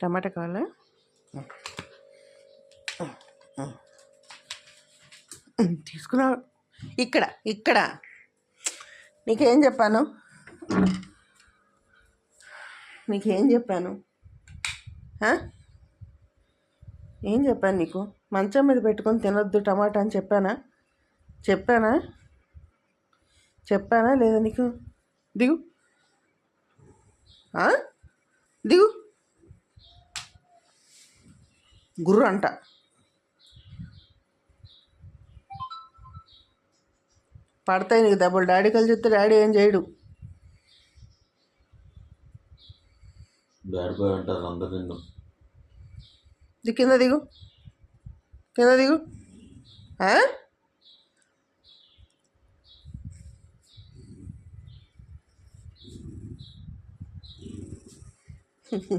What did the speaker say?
టమాటా కావాలా? తీసుకురా. ఇక్కడ ఇక్కడ నీకేం చెప్పాను? నీకేం చెప్పాను? ఏం చెప్పాను నీకు? మంచం మీద పెట్టుకొని తినొద్దు టమాటా అని చెప్పానా? చెప్పానా లేదా నీకు? దిగు దిగు. గుర్రు అంట. పడతాయి నీకు దెబ్బలు. డాడీ కలిసి చెప్తే డాడీ ఏం చేయడు. కింద దిగు.